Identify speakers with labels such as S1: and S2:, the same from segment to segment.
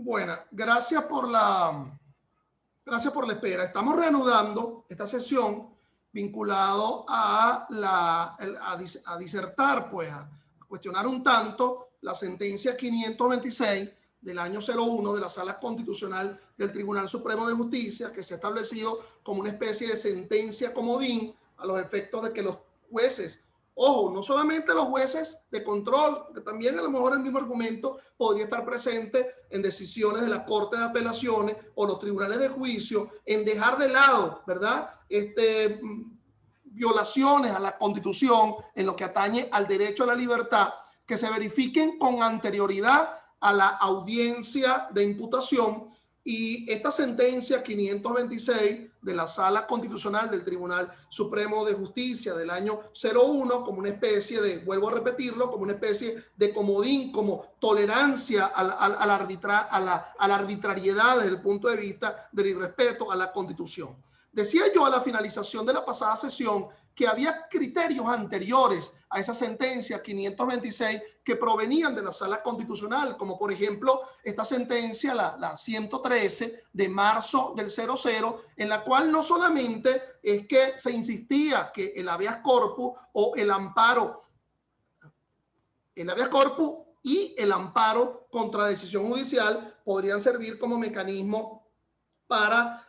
S1: Bueno, gracias por la espera. Estamos reanudando esta sesión vinculado a disertar, pues, a cuestionar un tanto la sentencia 526 del año 01 de la Sala Constitucional del Tribunal Supremo de Justicia, que se ha establecido como una especie de sentencia comodín a los efectos de que los jueces, ojo, no solamente los jueces de control, que también a lo mejor el mismo argumento podría estar presente en decisiones de la Corte de Apelaciones o los tribunales de juicio, en dejar de lado, ¿verdad?, violaciones a la Constitución en lo que atañe al derecho a la libertad, que se verifiquen con anterioridad a la audiencia de imputación. Y esta sentencia 526 de la Sala Constitucional del Tribunal Supremo de Justicia del año 01, como una especie de, vuelvo a repetirlo, como una especie de comodín, como tolerancia a la arbitrariedad desde el punto de vista del irrespeto a la Constitución. Decía yo a la finalización de la pasada sesión que había criterios anteriores a esa sentencia 526 que provenían de la Sala Constitucional, como por ejemplo esta sentencia, la 113 de marzo del 00, en la cual no solamente es que se insistía que el habeas corpus o el amparo y el amparo contra decisión judicial podrían servir como mecanismo para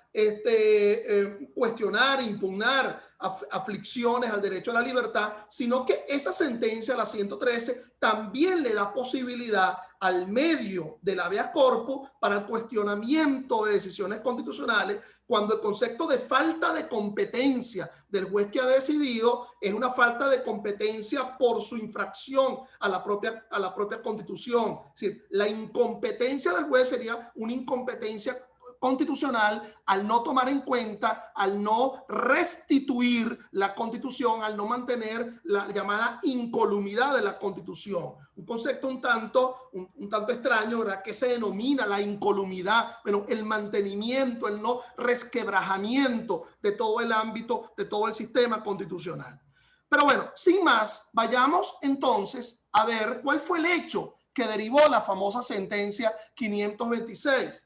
S1: cuestionar, impugnar aflicciones al derecho a la libertad, sino que esa sentencia, la 113, también le da posibilidad al medio del habeas corpus para el cuestionamiento de decisiones constitucionales cuando el concepto de falta de competencia del juez que ha decidido es una falta de competencia por su infracción a la propia Constitución. Es decir, la incompetencia del juez sería una incompetencia constitucional al no tomar en cuenta, al no restituir la Constitución, al no mantener la llamada incolumidad de la Constitución. Un concepto un tanto extraño, ¿verdad?, que se denomina la incolumidad, bueno, el mantenimiento, el no resquebrajamiento de todo el ámbito, de todo el sistema constitucional. Pero bueno, sin más, vayamos entonces a ver cuál fue el hecho que derivó la famosa sentencia 526.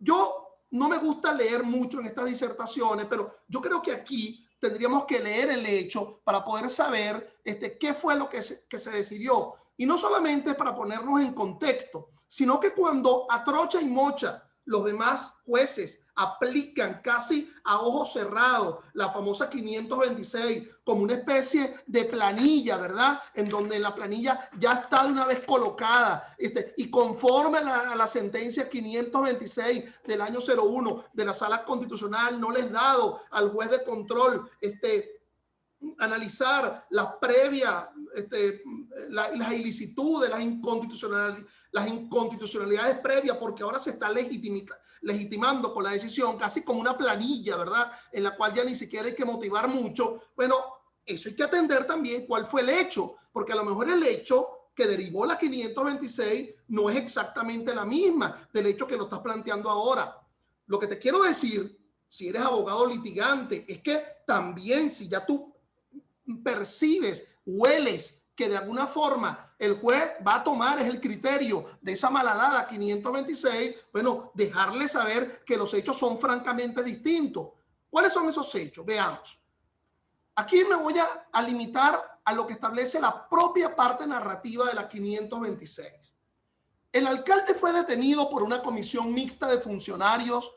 S1: Yo no me gusta leer mucho en estas disertaciones, pero yo creo que aquí tendríamos que leer el hecho para poder saber qué fue lo que se decidió. Y no solamente para ponernos en contexto, sino que cuando a trocha y mocha los demás jueces aplican casi a ojos cerrados la famosa 526 como una especie de planilla, ¿verdad?, en donde la planilla ya está de una vez colocada y conforme a la sentencia 526 del año 01 de la Sala Constitucional, no les ha dado al juez de control analizar las previas, las ilicitudes, las inconstitucionalidades previas, porque ahora se está legitimando con la decisión casi como una planilla, ¿verdad?, en la cual ya ni siquiera hay que motivar mucho. Bueno, eso hay que atender también cuál fue el hecho, porque a lo mejor el hecho que derivó la 526 no es exactamente la misma del hecho que lo estás planteando ahora. Lo que te quiero decir, si eres abogado litigante, es que también si ya tú percibes, hueles que de alguna forma el juez va a tomar es el criterio de esa malhadada 526, bueno, dejarle saber que los hechos son francamente distintos. ¿Cuáles son esos hechos? Veamos. Aquí me voy a limitar a lo que establece la propia parte narrativa de la 526. El alcalde fue detenido por una comisión mixta de funcionarios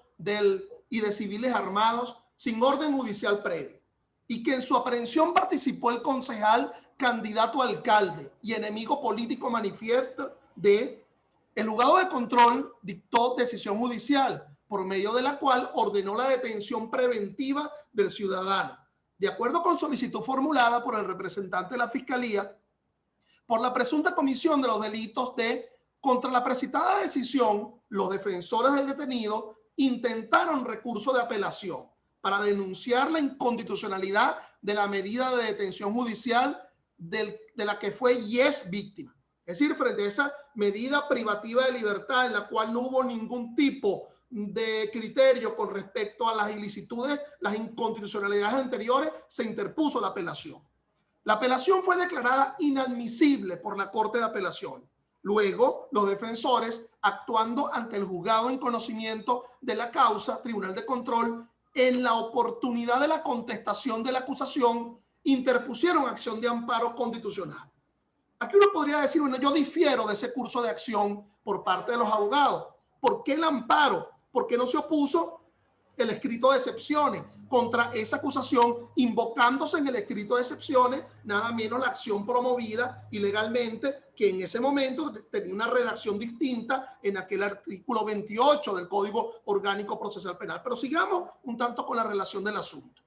S1: y de civiles armados sin orden judicial previo, y que en su aprehensión participó el concejal candidato a alcalde y enemigo político manifiesto el juzgado de control dictó decisión judicial por medio de la cual ordenó la detención preventiva del ciudadano, de acuerdo con solicitud formulada por el representante de la Fiscalía, por la presunta comisión de los delitos contra la precitada decisión. Los defensores del detenido intentaron recurso de apelación para denunciar la inconstitucionalidad de la medida de detención judicial de la que fue y es víctima. Es decir, frente a esa medida privativa de libertad en la cual no hubo ningún tipo de criterio con respecto a las ilicitudes, las inconstitucionalidades anteriores, se interpuso la apelación. La apelación fue declarada inadmisible por la Corte de Apelaciones. Luego, los defensores, actuando ante el juzgado en conocimiento de la causa, Tribunal de Control, en la oportunidad de la contestación de la acusación, interpusieron acción de amparo constitucional. Aquí uno podría decir, bueno, yo difiero de ese curso de acción por parte de los abogados. ¿Por qué el amparo? ¿Por qué no se opuso el escrito de excepciones contra esa acusación, invocándose en el escrito de excepciones nada menos la acción promovida ilegalmente, que en ese momento tenía una redacción distinta en aquel artículo 28 del Código Orgánico Procesal Penal? Pero sigamos un tanto con la relación del asunto.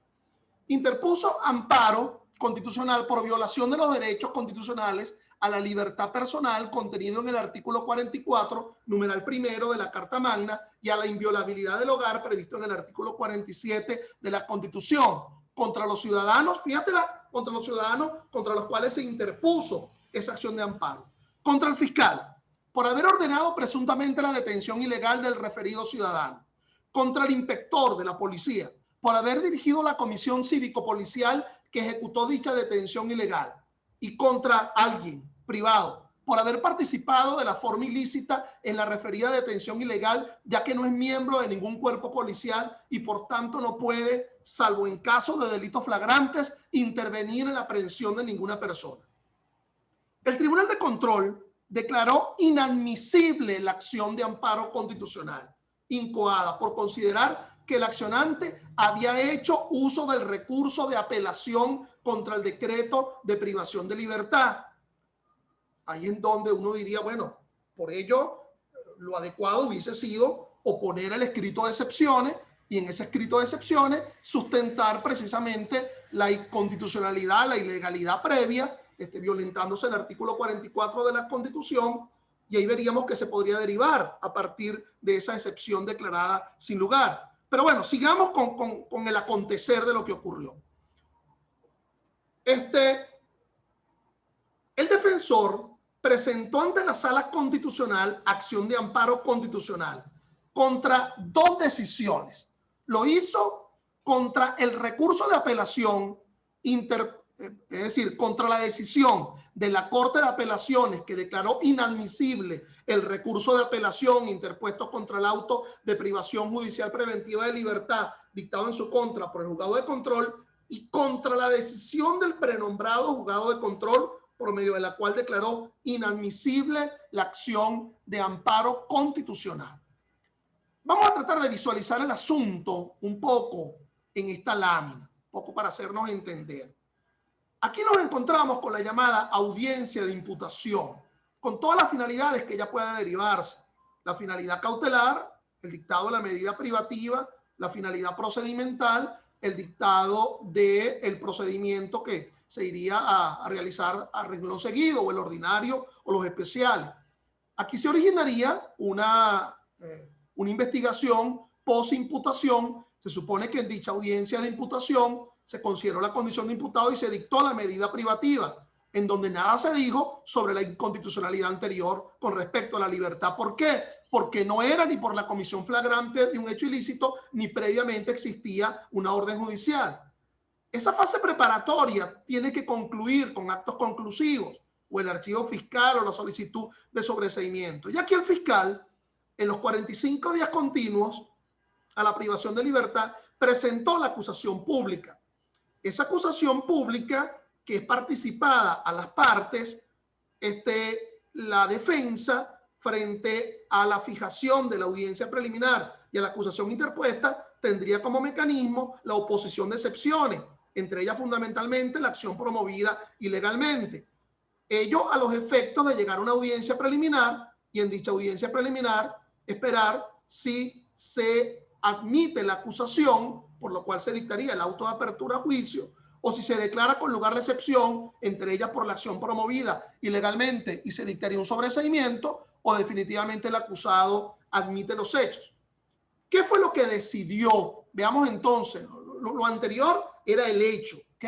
S1: Interpuso amparo constitucional por violación de los derechos constitucionales a la libertad personal contenido en el artículo 44, numeral primero de la Carta Magna, y a la inviolabilidad del hogar previsto en el artículo 47 de la Constitución, contra los ciudadanos, contra los ciudadanos contra los cuales se interpuso esa acción de amparo. Contra el fiscal, por haber ordenado presuntamente la detención ilegal del referido ciudadano. Contra el inspector de la policía, por haber dirigido la comisión cívico-policial que ejecutó dicha detención ilegal. Y contra alguien privado por haber participado de la forma ilícita en la referida detención ilegal, ya que no es miembro de ningún cuerpo policial y por tanto no puede, salvo en caso de delitos flagrantes, intervenir en la aprehensión de ninguna persona. El Tribunal de Control declaró inadmisible la acción de amparo constitucional incoada por considerar que el accionante había hecho uso del recurso de apelación contra el decreto de privación de libertad. Ahí en donde uno diría, bueno, por ello lo adecuado hubiese sido oponer el escrito de excepciones y en ese escrito de excepciones sustentar precisamente la inconstitucionalidad, la ilegalidad previa, violentándose el artículo 44 de la Constitución, y ahí veríamos que se podría derivar a partir de esa excepción declarada sin lugar. Pero bueno, sigamos con el acontecer de lo que ocurrió. El defensor presentó ante la Sala Constitucional acción de amparo constitucional contra dos decisiones. Lo hizo contra el recurso de apelación, es decir, contra la decisión de la Corte de Apelaciones que declaró inadmisible el recurso de apelación interpuesto contra el auto de privación judicial preventiva de libertad dictado en su contra por el juzgado de control, y contra la decisión del prenombrado juzgado de control por medio de la cual declaró inadmisible la acción de amparo constitucional. Vamos a tratar de visualizar el asunto un poco en esta lámina, un poco para hacernos entender. Aquí nos encontramos con la llamada audiencia de imputación, con todas las finalidades que ella pueda derivarse. La finalidad cautelar, el dictado de la medida privativa, la finalidad procedimental, el dictado del procedimiento que se iría a realizar a renglón seguido, o el ordinario o los especiales. Aquí se originaría una investigación post-imputación. Se supone que en dicha audiencia de imputación se consideró la condición de imputado y se dictó la medida privativa, en donde nada se dijo sobre la inconstitucionalidad anterior con respecto a la libertad. ¿Por qué? Porque no era ni por la comisión flagrante de un hecho ilícito, ni previamente existía una orden judicial. Esa fase preparatoria tiene que concluir con actos conclusivos, o el archivo fiscal o la solicitud de sobreseimiento. Y aquí el fiscal, en los 45 días continuos a la privación de libertad, presentó la acusación pública. Esa acusación pública, que es participada a las partes, la defensa, frente a la fijación de la audiencia preliminar y a la acusación interpuesta, tendría como mecanismo la oposición de excepciones, entre ellas fundamentalmente la acción promovida ilegalmente. Ello a los efectos de llegar a una audiencia preliminar y en dicha audiencia preliminar esperar si se admite la acusación, por lo cual se dictaría el auto de apertura a juicio, o si se declara con lugar de excepción, entre ellas por la acción promovida ilegalmente, y se dictaría un sobreseimiento, o definitivamente el acusado admite los hechos. ¿Qué fue lo que decidió? Veamos entonces, lo anterior era el hecho, ¿ok?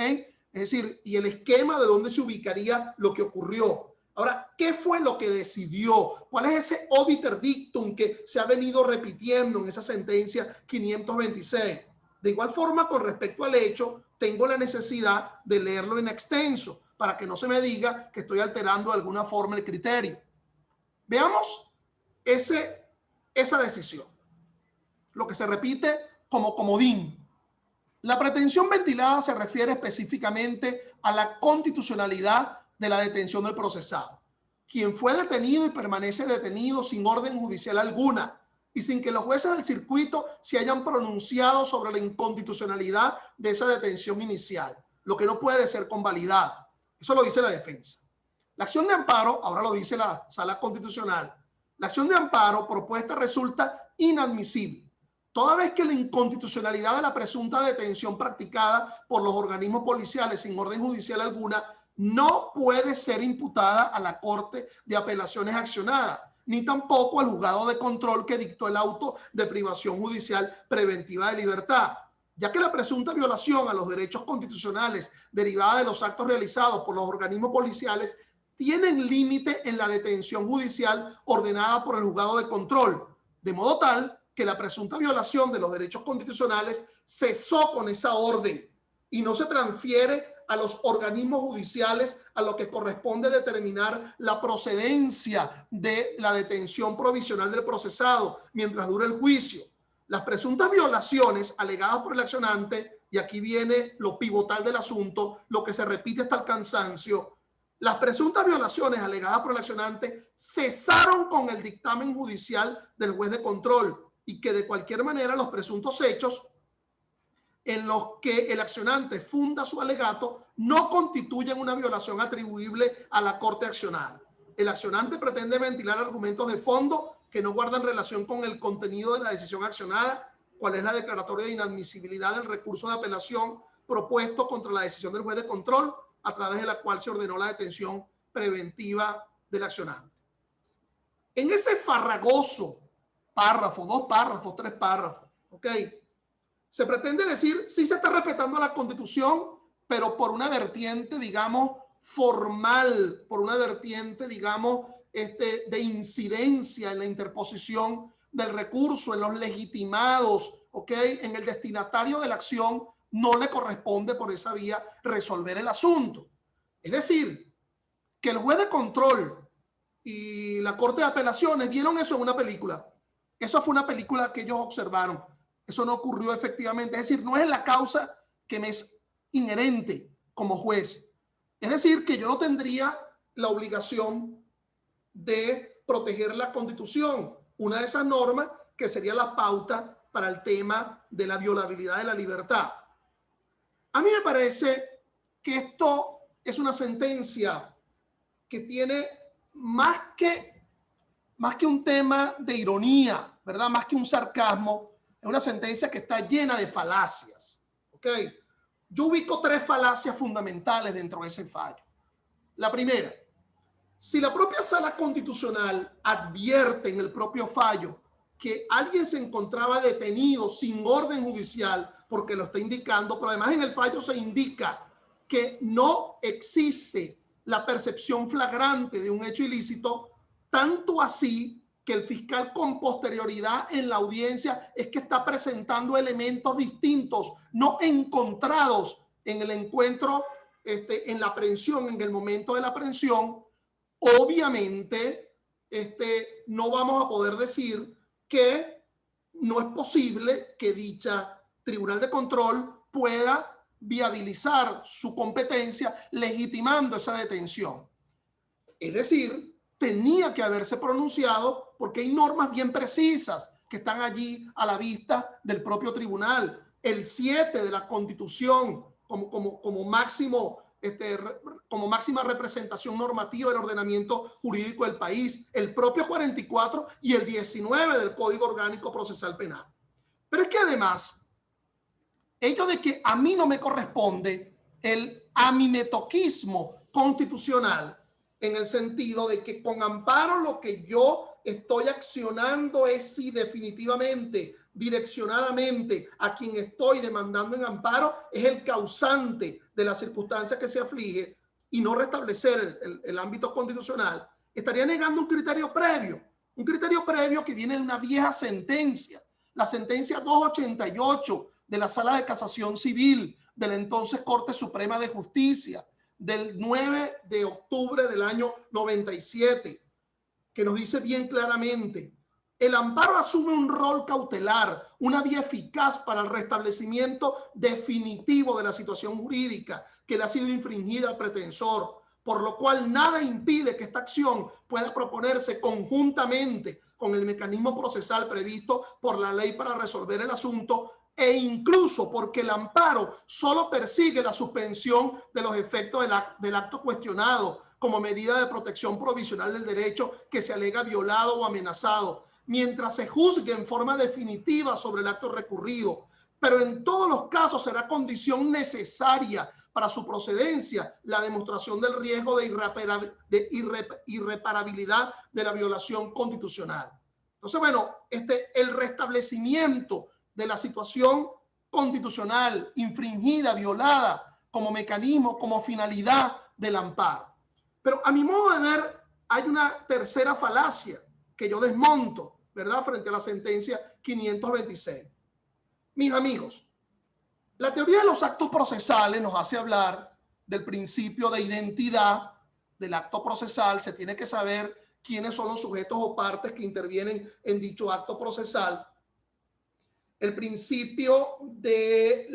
S1: Es decir, y el esquema de dónde se ubicaría lo que ocurrió. Ahora, ¿qué fue lo que decidió? ¿Cuál es ese obiter dictum que se ha venido repitiendo en esa sentencia 526? De igual forma, con respecto al hecho, tengo la necesidad de leerlo en extenso para que no se me diga que estoy alterando de alguna forma el criterio. Veamos esa decisión, lo que se repite como comodín. La pretensión ventilada se refiere específicamente a la constitucionalidad de la detención del procesado, quien fue detenido y permanece detenido sin orden judicial alguna y sin que los jueces del circuito se hayan pronunciado sobre la inconstitucionalidad de esa detención inicial, lo que no puede ser convalidada. Eso lo dice la defensa. La acción de amparo, ahora lo dice la Sala Constitucional, la acción de amparo propuesta resulta inadmisible, toda vez que la inconstitucionalidad de la presunta detención practicada por los organismos policiales sin orden judicial alguna no puede ser imputada a la Corte de Apelaciones accionada, ni tampoco al juzgado de control que dictó el auto de privación judicial preventiva de libertad, ya que la presunta violación a los derechos constitucionales derivada de los actos realizados por los organismos policiales tienen límite en la detención judicial ordenada por el juzgado de control, de modo tal que la presunta violación de los derechos constitucionales cesó con esa orden y no se transfiere a los organismos judiciales a lo que corresponde determinar la procedencia de la detención provisional del procesado mientras dure el juicio. Las presuntas violaciones alegadas por el accionante, y aquí viene lo pivotal del asunto, lo que se repite hasta el cansancio, las presuntas violaciones alegadas por el accionante cesaron con el dictamen judicial del juez de control y que de cualquier manera los presuntos hechos en los que el accionante funda su alegato no constituyen una violación atribuible a la Corte accionada. El accionante pretende ventilar argumentos de fondo que no guardan relación con el contenido de la decisión accionada, cuál es la declaratoria de inadmisibilidad del recurso de apelación propuesto contra la decisión del juez de control, a través de la cual se ordenó la detención preventiva del accionante. En ese farragoso párrafo, 2 párrafos, 3 párrafos, ¿ok?, se pretende decir, sí se está respetando la Constitución, pero por una vertiente, digamos, formal, por una vertiente, digamos, de incidencia en la interposición del recurso, en los legitimados, ¿ok?, en el destinatario de la acción, no le corresponde por esa vía resolver el asunto. Es decir, que el juez de control y la Corte de Apelaciones vieron eso en una película. Eso fue una película que ellos observaron. Eso no ocurrió efectivamente. Es decir, no es la causa que me es inherente como juez. Es decir, que yo no tendría la obligación de proteger la Constitución. Una de esas normas que sería la pauta para el tema de la violabilidad de la libertad. A mí me parece que esto es una sentencia que tiene más que un tema de ironía, ¿verdad? Más que un sarcasmo, es una sentencia que está llena de falacias, ¿ok? Yo ubico 3 falacias fundamentales dentro de ese fallo. La primera, si la propia Sala Constitucional advierte en el propio fallo que alguien se encontraba detenido sin orden judicial, porque lo está indicando, pero además en el fallo se indica que no existe la percepción flagrante de un hecho ilícito, tanto así que el fiscal con posterioridad en la audiencia es que está presentando elementos distintos, no encontrados en el encuentro, en la aprehensión, en el momento de la aprehensión. Obviamente, no vamos a poder decir que no es posible que dicha Tribunal de Control pueda viabilizar su competencia legitimando esa detención. Es decir, tenía que haberse pronunciado porque hay normas bien precisas que están allí a la vista del propio tribunal. El 7 de la Constitución como máxima representación normativa del ordenamiento jurídico del país, el propio 44 y el 19 del Código Orgánico Procesal Penal. Pero es que además, ello de que a mí no me corresponde el amimetoquismo constitucional, en el sentido de que con amparo lo que yo estoy accionando es si definitivamente, direccionadamente, a quien estoy demandando en amparo es el causante de la circunstancia que se aflige y no restablecer el ámbito constitucional, estaría negando un criterio previo que viene de una vieja sentencia, la sentencia 288 de la Sala de Casación Civil de la entonces Corte Suprema de Justicia del 9 de octubre del año 97, que nos dice bien claramente: el amparo asume un rol cautelar, una vía eficaz para el restablecimiento definitivo de la situación jurídica que le ha sido infringida al pretensor, por lo cual nada impide que esta acción pueda proponerse conjuntamente con el mecanismo procesal previsto por la ley para resolver el asunto, e incluso porque el amparo solo persigue la suspensión de los efectos del acto cuestionado como medida de protección provisional del derecho que se alega violado o amenazado, mientras se juzgue en forma definitiva sobre el acto recurrido. Pero en todos los casos será condición necesaria para su procedencia la demostración del riesgo de irreparabilidad de la violación constitucional. Entonces, bueno, el restablecimiento de la situación constitucional infringida, violada, como mecanismo, como finalidad del amparo. Pero a mi modo de ver, hay una tercera falacia que yo desmonto, ¿verdad?, frente a la sentencia 526. Mis amigos, la teoría de los actos procesales nos hace hablar del principio de identidad del acto procesal. Se tiene que saber quiénes son los sujetos o partes que intervienen en dicho acto procesal. El principio de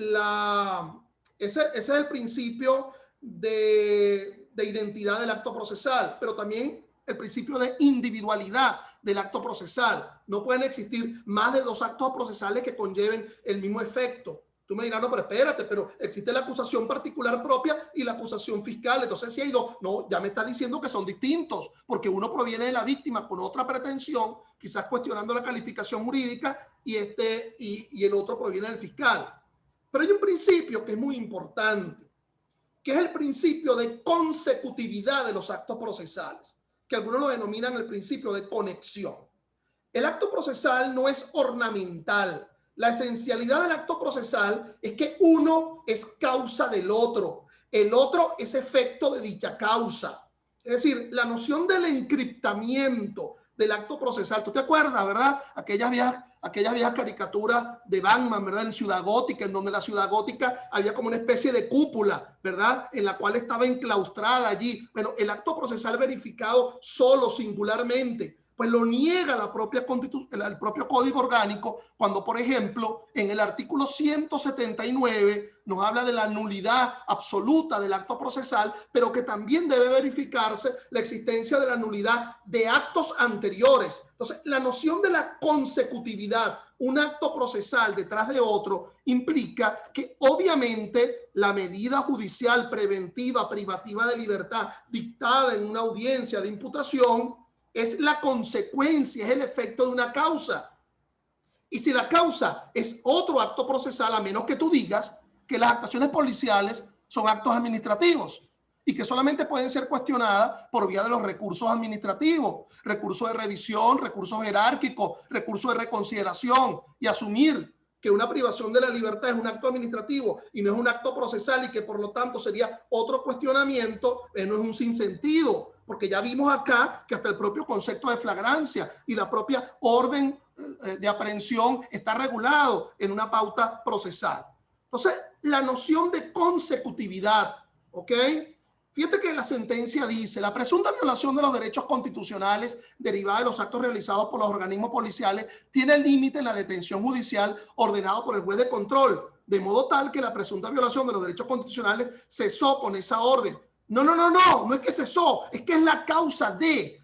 S1: ese es el principio de identidad del acto procesal, pero también el principio de individualidad del acto procesal. No pueden existir más de dos actos procesales que conlleven el mismo efecto. Tú me dirás: no, pero espérate, pero existe la acusación particular propia y la acusación fiscal. Entonces, si hay dos, no, ya me está diciendo que son distintos, porque uno proviene de la víctima con otra pretensión, quizás cuestionando la calificación jurídica, y el otro proviene del fiscal. Pero hay un principio que es muy importante, que es el principio de consecutividad de los actos procesales, que algunos lo denominan el principio de conexión. El acto procesal no es ornamental. La esencialidad del acto procesal es que uno es causa del otro, el otro es efecto de dicha causa. Es decir, la noción del encriptamiento del acto procesal. ¿Tú te acuerdas, verdad? Aquellas viejas caricaturas de Batman, ¿verdad? En Ciudad Gótica, en donde la Ciudad Gótica había como una especie de cúpula, ¿verdad?, en la cual estaba enclaustrada allí. Bueno, el acto procesal verificado solo, singularmente, pues lo niega el propio Código Orgánico, cuando, por ejemplo, en el artículo 179 nos habla de la nulidad absoluta del acto procesal, pero que también debe verificarse la existencia de la nulidad de actos anteriores. Entonces, la noción de la consecutividad, un acto procesal detrás de otro, implica que obviamente la medida judicial preventiva, privativa de libertad, dictada en una audiencia de imputación, es la consecuencia, es el efecto de una causa. Y si la causa es otro acto procesal, a menos que tú digas que las actuaciones policiales son actos administrativos y que solamente pueden ser cuestionadas por vía de los recursos administrativos, recursos de revisión, recursos jerárquicos, recursos de reconsideración, y asumir que una privación de la libertad es un acto administrativo y no es un acto procesal, y que por lo tanto sería otro cuestionamiento, no es un sinsentido. Porque ya vimos acá que hasta el propio concepto de flagrancia y la propia orden de aprehensión está regulado en una pauta procesal. Entonces, la noción de consecutividad, ¿ok? Fíjate que la sentencia dice: la presunta violación de los derechos constitucionales derivada de los actos realizados por los organismos policiales tiene el límite en la detención judicial ordenado por el juez de control, de modo tal que la presunta violación de los derechos constitucionales cesó con esa orden. No es que cesó, es que es la causa de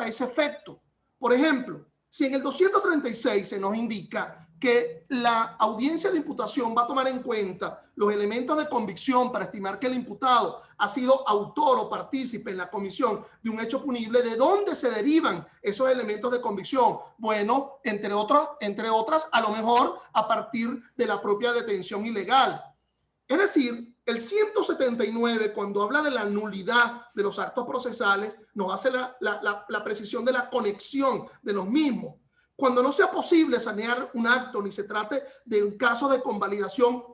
S1: ese efecto. Por ejemplo, si en el 236 se nos indica que la audiencia de imputación va a tomar en cuenta los elementos de convicción para estimar que el imputado ha sido autor o partícipe en la comisión de un hecho punible, ¿de dónde se derivan esos elementos de convicción? Bueno, entre otras, a lo mejor a partir de la propia detención ilegal. Es decir, el 179, cuando habla de la nulidad de los actos procesales, nos hace la precisión de la conexión de los mismos. Cuando no sea posible sanear un acto ni se trate de un caso de convalidación,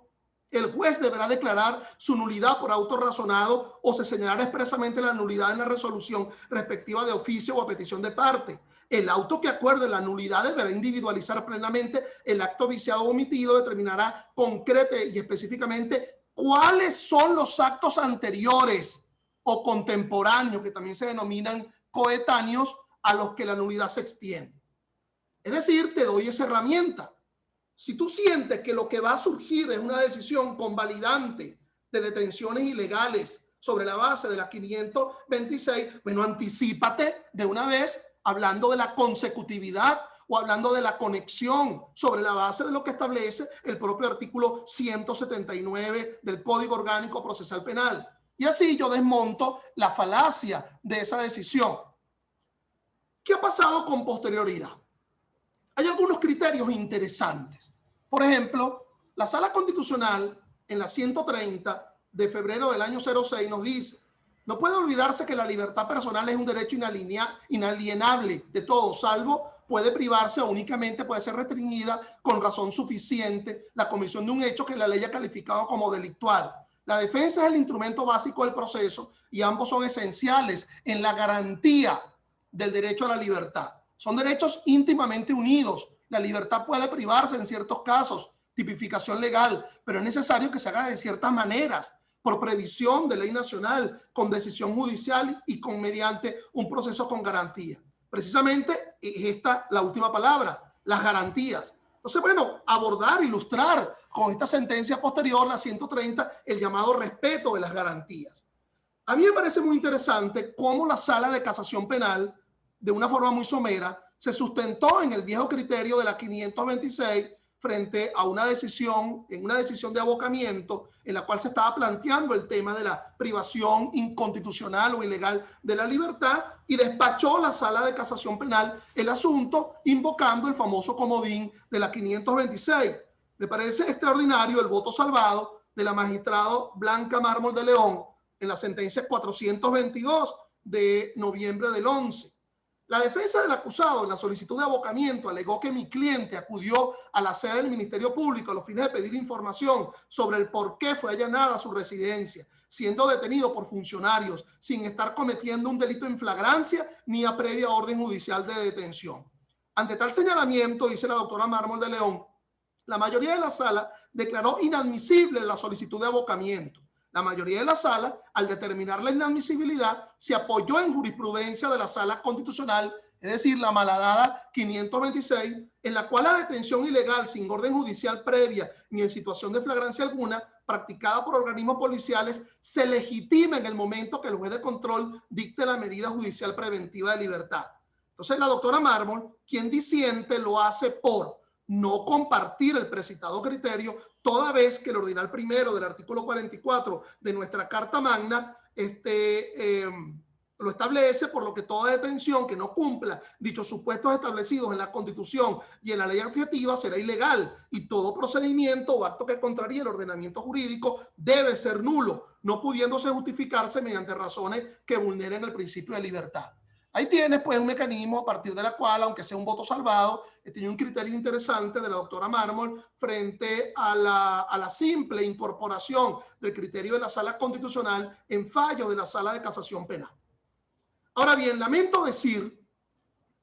S1: el juez deberá declarar su nulidad por auto razonado, o se señalará expresamente la nulidad en la resolución respectiva de oficio o a petición de parte. El auto que acuerde la nulidad deberá individualizar plenamente el acto viciado o omitido, determinará concreta y específicamente cuáles son los actos anteriores o contemporáneos, que también se denominan coetáneos, a los que la nulidad se extiende. Es decir, te doy esa herramienta. Si tú sientes que lo que va a surgir es una decisión convalidante de detenciones ilegales sobre la base de la 526, bueno, anticípate de una vez hablando de la consecutividad o hablando de la conexión sobre la base de lo que establece el propio artículo 179 del Código Orgánico Procesal Penal. Y así yo desmonto la falacia de esa decisión. ¿Qué ha pasado con posterioridad? Hay algunos criterios interesantes. Por ejemplo, la Sala Constitucional en la 130 de febrero del año 06 nos dice: no puede olvidarse que la libertad personal es un derecho inalienable de todos, salvo puede privarse o únicamente puede ser restringida con razón suficiente la comisión de un hecho que la ley ha calificado como delictual. La defensa es el instrumento básico del proceso y ambos son esenciales en la garantía del derecho a la libertad. Son derechos íntimamente unidos. La libertad puede privarse en ciertos casos, tipificación legal, pero es necesario que se haga de ciertas maneras, por previsión de ley nacional, con decisión judicial y mediante un proceso con garantía. Precisamente es esta la última palabra, las garantías. Entonces, bueno, abordar, ilustrar con esta sentencia posterior, la 130, el llamado respeto de las garantías. A mí me parece muy interesante cómo la Sala de Casación Penal, de una forma muy somera, se sustentó en el viejo criterio de la 526 frente a una decisión de abocamiento en la cual se estaba planteando el tema de la privación inconstitucional o ilegal de la libertad, y despachó la Sala de Casación Penal el asunto invocando el famoso comodín de la 526. Me parece extraordinario el voto salvado de la magistrada Blanca Mármol de León en la sentencia 422 de noviembre del 11. La defensa del acusado en la solicitud de abocamiento alegó que mi cliente acudió a la sede del Ministerio Público a los fines de pedir información sobre el por qué fue allanada su residencia, siendo detenido por funcionarios sin estar cometiendo un delito en flagrancia ni a previa orden judicial de detención. Ante tal señalamiento, dice la doctora Mármol de León, la mayoría de la sala declaró inadmisible la solicitud de abocamiento. La mayoría de la sala, al determinar la inadmisibilidad, se apoyó en jurisprudencia de la Sala Constitucional, es decir, la malhadada 526, en la cual la detención ilegal sin orden judicial previa ni en situación de flagrancia alguna, practicada por organismos policiales, se legitima en el momento que el juez de control dicte la medida judicial preventiva de libertad. Entonces, la doctora Mármol, quien disiente, lo hace por no compartir el precitado criterio, toda vez que el ordinal primero del artículo 44 de nuestra Carta Magna lo establece, por lo que toda detención que no cumpla dichos supuestos establecidos en la Constitución y en la ley adjetiva será ilegal, y todo procedimiento o acto que contraríe el ordenamiento jurídico debe ser nulo, no pudiéndose justificarse mediante razones que vulneren el principio de libertad. Ahí tienes pues un mecanismo a partir de la cual, aunque sea un voto salvado, tiene un criterio interesante de la doctora Mármol frente a la simple incorporación del criterio de la Sala Constitucional en fallo de la Sala de Casación Penal. Ahora bien, lamento decir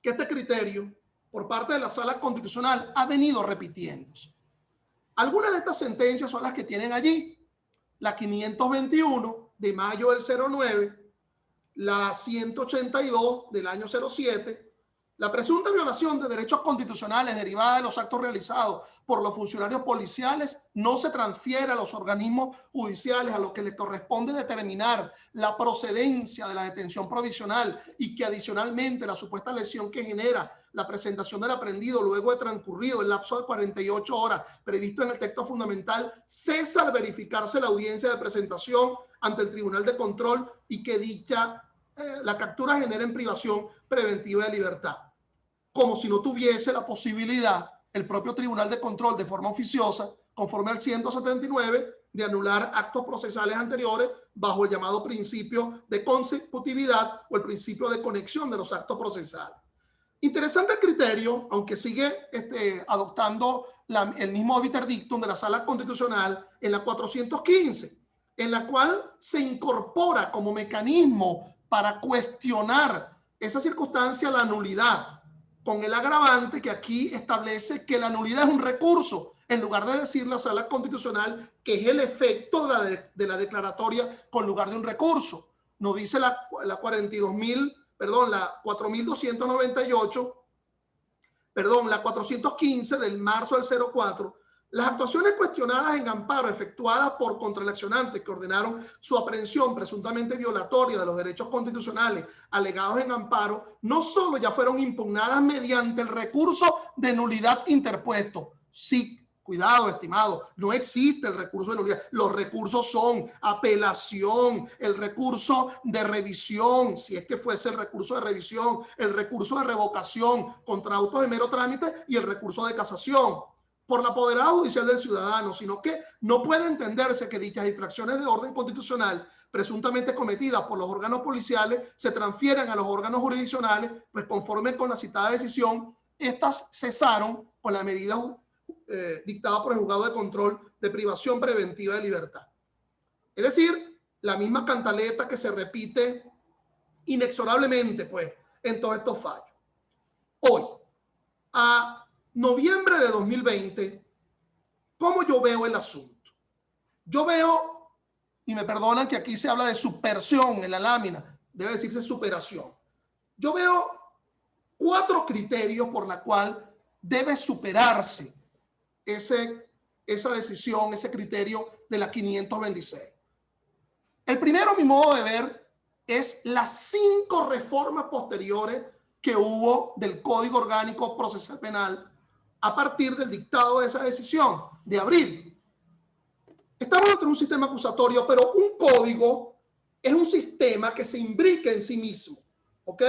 S1: que este criterio por parte de la Sala Constitucional ha venido repitiéndose. Algunas de estas sentencias son las que tienen allí: la 521 de mayo del 09, la 182 del año 07, la presunta violación de derechos constitucionales derivada de los actos realizados por los funcionarios policiales no se transfiere a los organismos judiciales a los que les corresponde determinar la procedencia de la detención provisional, y que adicionalmente la supuesta lesión que genera la presentación del aprendido luego de transcurrido el lapso de 48 horas previsto en el texto fundamental cesa al verificarse la audiencia de presentación ante el Tribunal de Control y que la captura genera en privación preventiva de libertad. Como si no tuviese la posibilidad el propio Tribunal de Control de forma oficiosa, conforme al 179, de anular actos procesales anteriores bajo el llamado principio de consecutividad o el principio de conexión de los actos procesales. Interesante el criterio, aunque sigue adoptando el mismo obiter dictum de la Sala Constitucional en la 415, en la cual se incorpora como mecanismo para cuestionar esa circunstancia la nulidad, con el agravante que aquí establece que la nulidad es un recurso, en lugar de decir la Sala Constitucional que es el efecto de la declaratoria con lugar de un recurso. Nos dice la 42.000 perdón, la 4298, perdón, la 415 del marzo del 04, las actuaciones cuestionadas en amparo efectuadas por contraeleccionantes que ordenaron su aprehensión presuntamente violatoria de los derechos constitucionales alegados en amparo, no solo ya fueron impugnadas mediante el recurso de nulidad interpuesto. Sí, cuidado, estimado, no existe el recurso de nulidad. Los recursos son apelación, el recurso de revisión, si es que fuese el recurso de revisión, el recurso de revocación contra autos de mero trámite y el recurso de casación por la apoderada judicial del ciudadano, sino que no puede entenderse que dichas infracciones de orden constitucional presuntamente cometidas por los órganos policiales se transfieran a los órganos jurisdiccionales, pues conforme con la citada decisión, estas cesaron con la medida dictada por el juzgado de control de privación preventiva de libertad. Es decir, la misma cantaleta que se repite inexorablemente, pues, en todos estos fallos. Hoy, a noviembre de 2020, ¿cómo yo veo el asunto? Yo veo, y me perdonan que aquí se habla de subversión en la lámina, debe decirse superación. Yo veo 4 criterios por la cual debe superarse esa decisión, ese criterio de la 526. El primero, a mi modo de ver, es las 5 reformas posteriores que hubo del Código Orgánico Procesal Penal a partir del dictado de esa decisión de abril. Estamos dentro de un sistema acusatorio, pero un código es un sistema que se imbrica en sí mismo, ¿ok?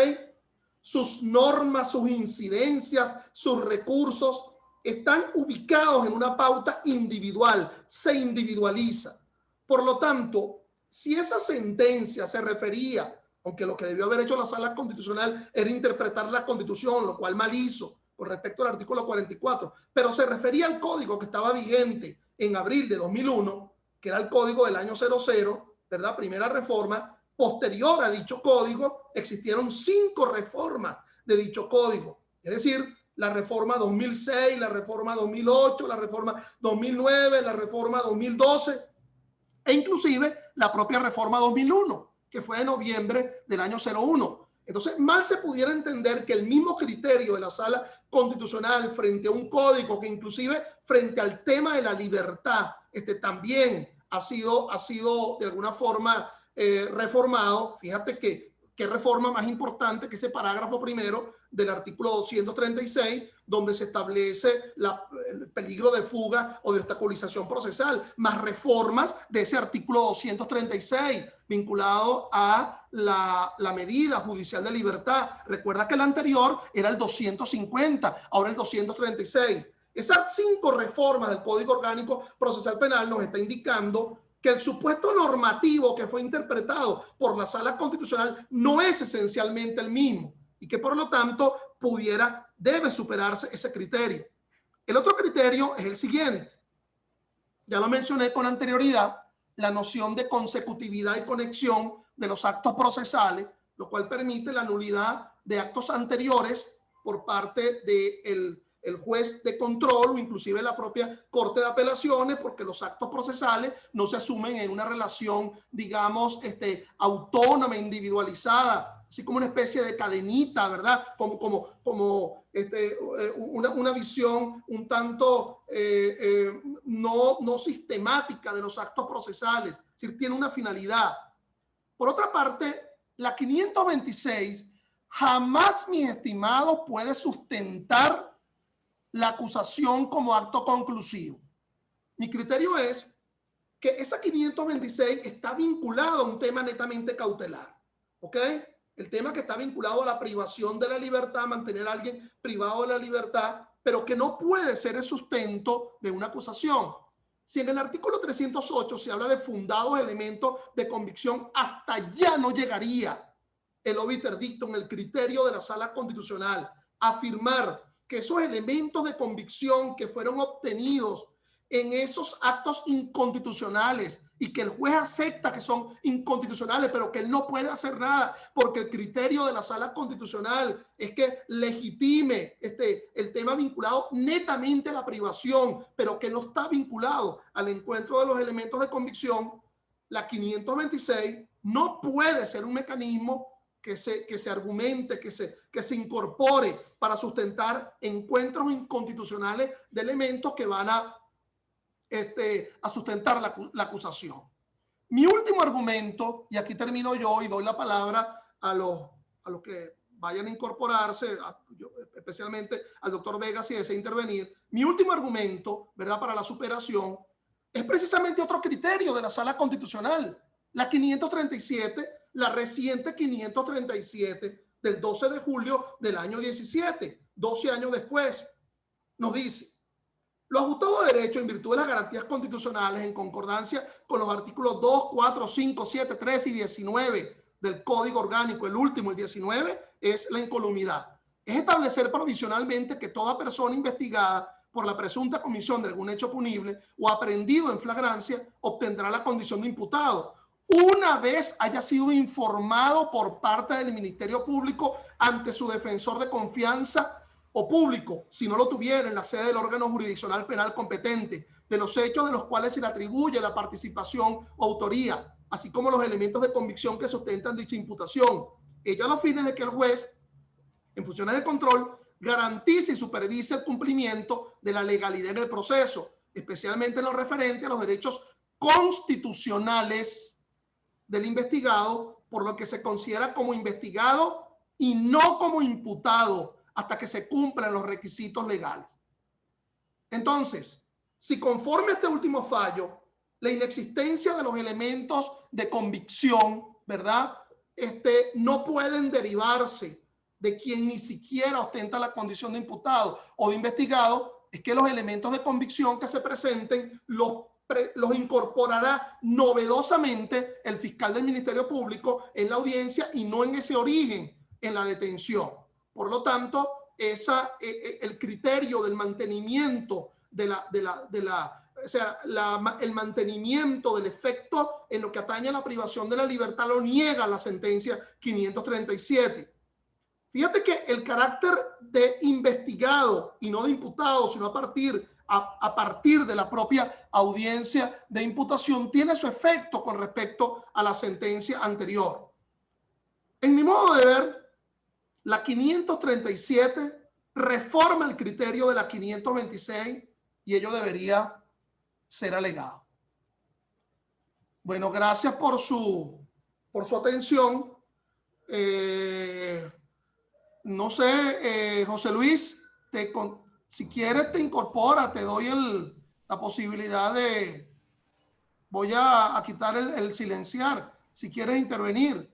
S1: Sus normas, sus incidencias, sus recursos están ubicados en una pauta individual, se individualiza. Por lo tanto, si esa sentencia se refería, aunque lo que debió haber hecho la Sala Constitucional era interpretar la Constitución, lo cual mal hizo con respecto al artículo 44, pero se refería al código que estaba vigente en abril de 2001, que era el código del año 00, ¿verdad? Primera reforma. Posterior a dicho código, existieron 5 reformas de dicho código, es decir, la reforma 2006, la reforma 2008, la reforma 2009, la reforma 2012 e inclusive la propia reforma 2001, que fue en noviembre del año 01. Entonces, mal se pudiera entender que el mismo criterio de la Sala Constitucional frente a un código que inclusive frente al tema de la libertad también ha sido de alguna forma reformado. Fíjate que qué reforma más importante que ese parágrafo primero del artículo 236, donde se establece el peligro de fuga o de obstaculización procesal, más reformas de ese artículo 236 vinculado a la medida judicial de libertad. Recuerda que el anterior era el 250, ahora el 236. Esas 5 reformas del Código Orgánico Procesal Penal nos está indicando que el supuesto normativo que fue interpretado por la Sala Constitucional no es esencialmente el mismo y que por lo tanto debe superarse ese criterio. El otro criterio es el siguiente. Ya lo mencioné con anterioridad, la noción de consecutividad y conexión de los actos procesales, lo cual permite la nulidad de actos anteriores por parte del juez de control o inclusive la propia Corte de Apelaciones, porque los actos procesales no se asumen en una relación, digamos, autónoma, individualizada, así como una especie de cadenita, ¿verdad? Como una visión un tanto no sistemática de los actos procesales, es decir, tiene una finalidad. Por otra parte, la 526 jamás, mis estimados, puede sustentar la acusación como acto conclusivo. Mi criterio es que esa 526 está vinculada a un tema netamente cautelar, ¿ok? El tema que está vinculado a la privación de la libertad, mantener a alguien privado de la libertad, pero que no puede ser el sustento de una acusación. Si en el artículo 308 se habla de fundados elementos de convicción, hasta allá no llegaría el obiter dictum, el criterio de la Sala Constitucional, afirmar que esos elementos de convicción que fueron obtenidos en esos actos inconstitucionales y que el juez acepta que son inconstitucionales, pero que él no puede hacer nada porque el criterio de la Sala Constitucional es que legitime el tema vinculado netamente a la privación, pero que no está vinculado al encuentro de los elementos de convicción, la 526 no puede ser un mecanismo que se argumente, que se incorpore para sustentar encuentros inconstitucionales de elementos que van a sustentar la acusación. Mi último argumento, y aquí termino yo y doy la palabra a los que vayan a incorporarse, especialmente al doctor Vega si desea intervenir. Mi último argumento, ¿verdad?, para la superación es precisamente otro criterio de la Sala Constitucional, la 537, la reciente 537 del 12 de julio del año 17, 12 años después, nos dice: lo ajustado de derecho en virtud de las garantías constitucionales en concordancia con los artículos 2, 4, 5, 7, 13 y 19 del Código Orgánico, el último, el 19, es la incolumnidad. Es establecer provisionalmente que toda persona investigada por la presunta comisión de algún hecho punible o aprehendido en flagrancia obtendrá la condición de imputado una vez haya sido informado por parte del Ministerio Público ante su defensor de confianza o público, si no lo tuviera en la sede del órgano jurisdiccional penal competente, de los hechos de los cuales se le atribuye la participación o autoría, así como los elementos de convicción que sustentan dicha imputación, ello a los fines de que el juez, en funciones de control, garantice y supervise el cumplimiento de la legalidad en el proceso, especialmente en lo referente a los derechos constitucionales del investigado, por lo que se considera como investigado y no como imputado hasta que se cumplan los requisitos legales. Entonces, si conforme a este último fallo, la inexistencia de los elementos de convicción, ¿verdad?, no pueden derivarse de quien ni siquiera ostenta la condición de imputado o de investigado, es que los elementos de convicción que se presenten los incorporará novedosamente el fiscal del Ministerio Público en la audiencia y no en ese origen, en la detención. Por lo tanto, el criterio del mantenimiento el mantenimiento del efecto en lo que atañe a la privación de la libertad lo niega la sentencia 537. Fíjate que el carácter de investigado y no de imputado, sino a partir de la propia audiencia de imputación, tiene su efecto con respecto a la sentencia anterior. En mi modo de ver, la 537 reforma el criterio de la 526 y ello debería ser alegado. Bueno, gracias por su atención. No sé, José Luis, si quieres te incorpora, te doy la posibilidad de... Voy a quitar el silenciar, si quieres intervenir.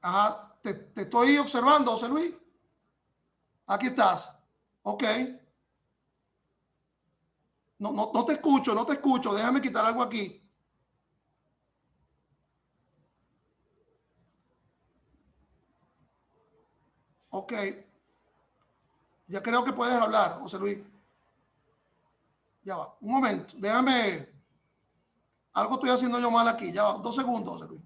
S1: Ajá, te estoy observando, José Luis. Aquí estás. Ok. No te escucho, no te escucho. Déjame quitar algo aquí. Ok. Ya creo que puedes hablar, José Luis. Ya va. Un momento. Déjame. Algo estoy haciendo yo mal aquí. Ya va. 2 segundos, José Luis.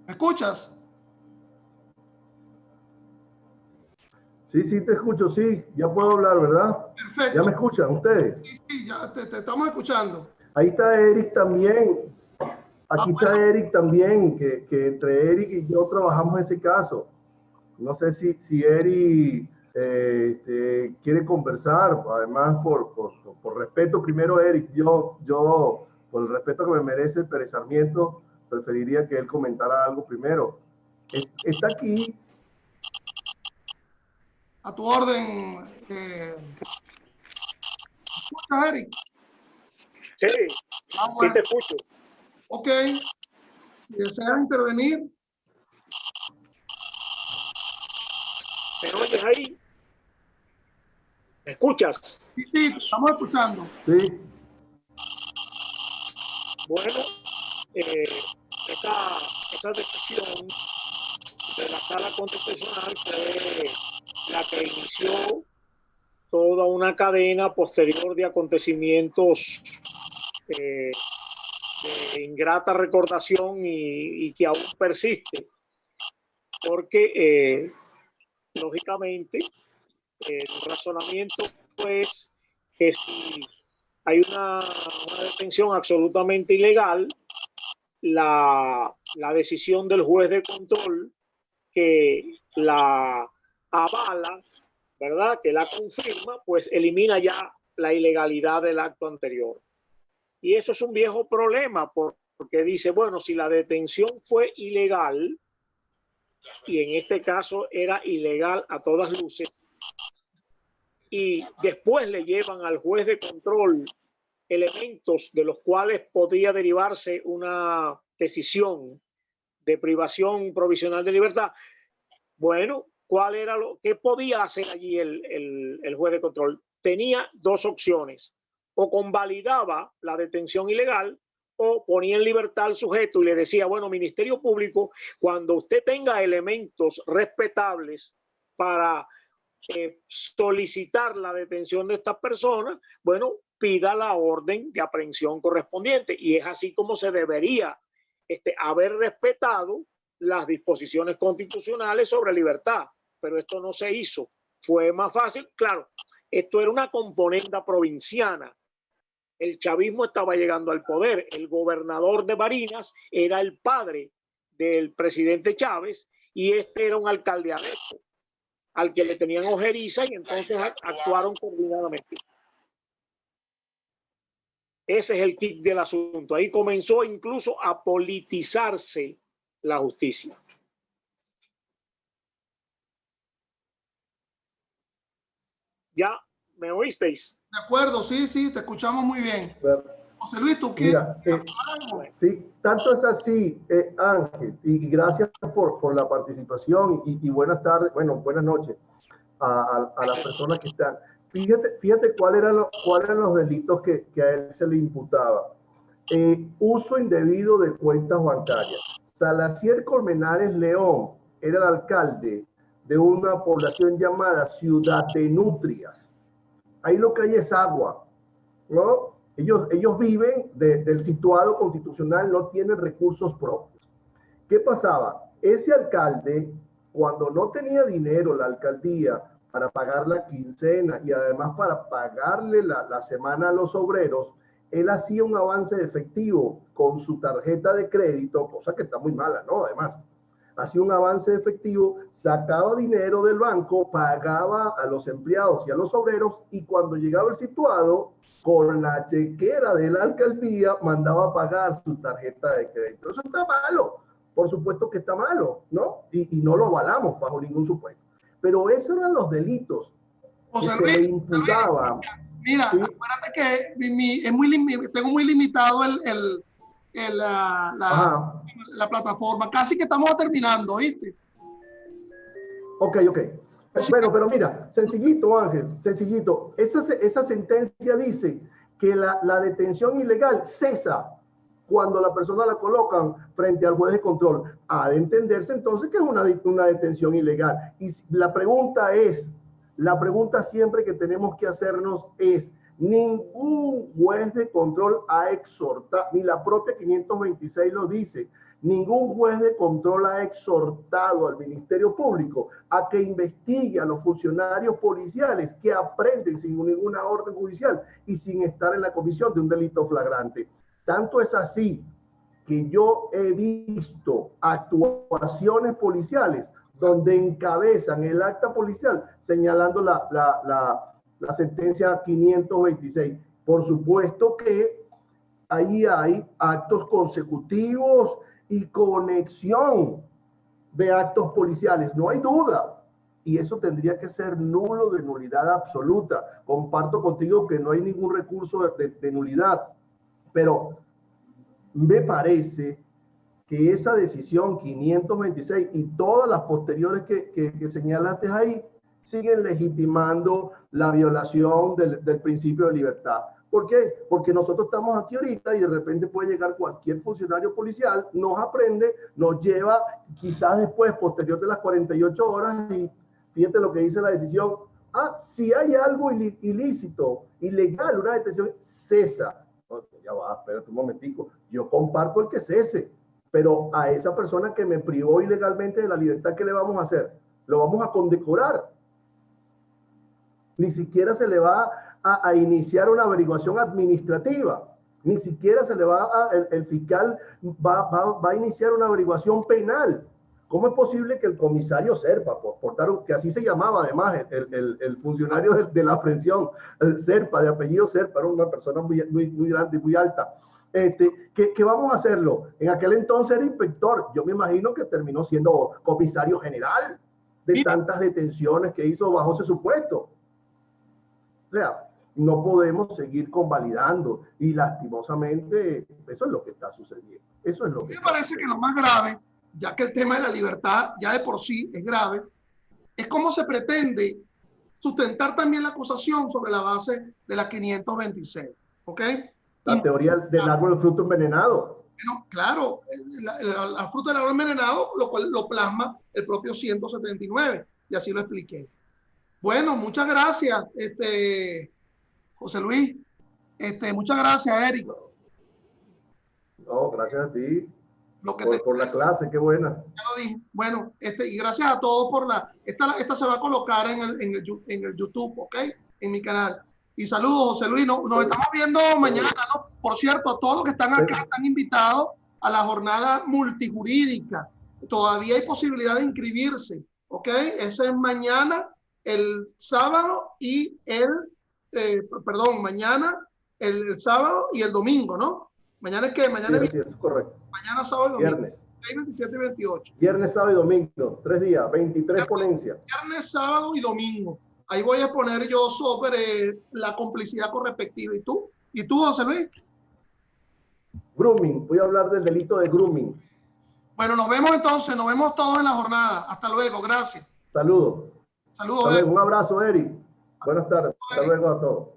S1: ¿Me escuchas?
S2: Sí, sí, te escucho, sí. Ya puedo hablar, ¿verdad?
S1: Perfecto.
S2: ¿Ya me escuchan ustedes?
S1: Sí, ya te estamos escuchando.
S2: Ahí está Eric también. Aquí está Eric también, que entre Eric y yo trabajamos ese caso. No sé si Eric quiere conversar, además por respeto. Primero, Eric, yo por el respeto que me merece el Pérez Sarmiento, preferiría que él comentara algo primero. Está aquí.
S1: A tu orden. ¿Escuchas, Eric?
S3: Sí, sí te escucho.
S1: Ok. Si deseas intervenir.
S3: ¿Me oyes ahí? ¿Me escuchas?
S1: Sí, sí, te estamos escuchando.
S2: Sí.
S3: Bueno, esa decisión de la Sala Constitucional fue la que inició toda una cadena posterior de acontecimientos de ingrata recordación y que aún persiste, porque lógicamente el razonamiento es que si hay una detención absolutamente ilegal, la decisión del juez de control que la avala, ¿verdad?, que la confirma, pues elimina ya la ilegalidad del acto anterior. Y eso es un viejo problema, porque dice, bueno, si la detención fue ilegal, y en este caso era ilegal a todas luces, y después le llevan al juez de control elementos de los cuales podía derivarse una decisión de privación provisional de libertad, bueno, ¿cuál era qué podía hacer allí el juez de control? Tenía dos opciones: o convalidaba la detención ilegal o ponía en libertad al sujeto y le decía, bueno, Ministerio Público, cuando usted tenga elementos respetables para solicitar la detención de estas personas, bueno, pida la orden de aprehensión correspondiente. Y es así como se debería haber respetado las disposiciones constitucionales sobre libertad, pero esto no se hizo. Fue más fácil, claro, esto era una componenda provinciana. El chavismo estaba llegando al poder. El gobernador de Barinas era el padre del presidente Chávez y este era un alcalde adepto al que le tenían ojeriza y entonces actuaron coordinadamente. Ese es el kit del asunto. Ahí comenzó incluso a politizarse la justicia. ¿Ya me oísteis?
S1: De acuerdo, sí, sí, te escuchamos muy bien. José Luis, ¿tú qué?
S2: Mira, sí, tanto es así, Ángel, y gracias por la participación y buenas tardes, bueno, buenas noches a las personas que están. Fíjate cuáles eran los delitos que a él se le imputaba. Uso indebido de cuentas bancarias. Salacier Colmenares León era el alcalde de una población llamada Ciudad de Nutrias. Ahí lo que hay es agua, ¿no? Ellos viven del situado constitucional, no tienen recursos propios. ¿Qué pasaba? Ese alcalde, cuando no tenía dinero la alcaldía para pagar la quincena y además para pagarle la semana a los obreros, él hacía un avance de efectivo con su tarjeta de crédito, cosa que está muy mala, ¿no? Además, hacía un avance de efectivo, sacaba dinero del banco, pagaba a los empleados y a los obreros y cuando llegaba el situado, con la chequera de la alcaldía, mandaba a pagar su tarjeta de crédito. Eso está malo, por supuesto que está malo, ¿no? Y no lo avalamos bajo ningún supuesto. Pero esos eran los delitos
S1: José
S2: que
S1: Luis,
S2: se le imputaban.
S1: mira,
S2: ¿sí?
S1: acuérdate que tengo muy limitado la plataforma. Casi que estamos terminando, ¿viste?
S2: Ok. Pero mira, sencillito, Ángel, sencillito. Esa sentencia dice que la detención ilegal cesa cuando la persona la colocan frente al juez de control. Ha de entenderse entonces que es una detención ilegal. Y la pregunta siempre que tenemos que hacernos es, ningún juez de control ha exhortado, ni la propia 526 lo dice, ningún juez de control ha exhortado al Ministerio Público a que investigue a los funcionarios policiales que aprenden sin ninguna orden judicial y sin estar en la comisión de un delito flagrante. Tanto es así que yo he visto actuaciones policiales donde encabezan el acta policial señalando la sentencia 526. Por supuesto que ahí hay actos consecutivos y conexión de actos policiales, no hay duda. Y eso tendría que ser nulo, de nulidad absoluta. Comparto contigo que no hay ningún recurso de nulidad, pero me parece que esa decisión 526 y todas las posteriores que señalaste ahí siguen legitimando la violación del principio de libertad. ¿Por qué? Porque nosotros estamos aquí ahorita y de repente puede llegar cualquier funcionario policial, nos aprende, nos lleva quizás después, posterior de las 48 horas, y fíjate lo que dice la decisión, Si hay algo ilícito, ilegal, una detención, cesa. Ya va, espérate un momentico. Yo comparto el que cese, pero a esa persona que me privó ilegalmente de la libertad, ¿qué le vamos a hacer? Lo vamos a condecorar. Ni siquiera se le va a iniciar una averiguación administrativa. Ni siquiera se le va el fiscal va a iniciar una averiguación penal. ¿Cómo es posible que el comisario Serpa, que así se llamaba además el funcionario de la aprehensión, el Serpa, de apellido Serpa, era una persona muy grande y muy alta, que vamos a hacerlo? En aquel entonces era inspector, yo me imagino que terminó siendo comisario general de tantas detenciones que hizo bajo ese supuesto. O sea, no podemos seguir convalidando y lastimosamente eso es lo que está sucediendo. Eso es lo que
S1: me parece que lo más grave, ya que el tema de la libertad ya de por sí es grave, es cómo se pretende sustentar también la acusación sobre la base de la 526. ¿Ok?
S2: La teoría del árbol del fruto envenenado.
S1: Bueno, claro, la fruta del árbol envenenado, lo cual lo plasma el propio 179, y así lo expliqué. Bueno, muchas gracias, José Luis. Muchas gracias, Eric.
S2: No, gracias a ti.
S1: Lo que
S2: por la clase, qué buena.
S1: Ya lo dije. Bueno, y gracias a todos por esta se va a colocar en el YouTube, ¿ok? En mi canal. Y saludos, José Luis. Nos estamos viendo mañana, ¿no? Por cierto, a todos los que están acá están invitados a la jornada multijurídica. Todavía hay posibilidad de inscribirse, ¿ok? Eso es mañana, el sábado y mañana, el sábado y el domingo, ¿no? ¿Mañana es qué? Mañana
S2: sí, es correcto.
S1: Mañana sábado y domingo.
S2: Viernes.
S1: 27 y 28.
S2: Viernes, sábado y domingo. 3 días, 23 ponencias.
S1: Viernes, sábado y domingo. Ahí voy a poner yo sobre la complicidad correspectiva. ¿Y tú? ¿Y tú, José Luis?
S2: Grooming. Voy a hablar del delito de grooming.
S1: Bueno, nos vemos entonces. Nos vemos todos en la jornada. Hasta luego. Gracias.
S2: Saludos.
S1: Saludos.
S2: Hasta luego. Un abrazo, Eric. Buenas tardes. Hasta luego a todos.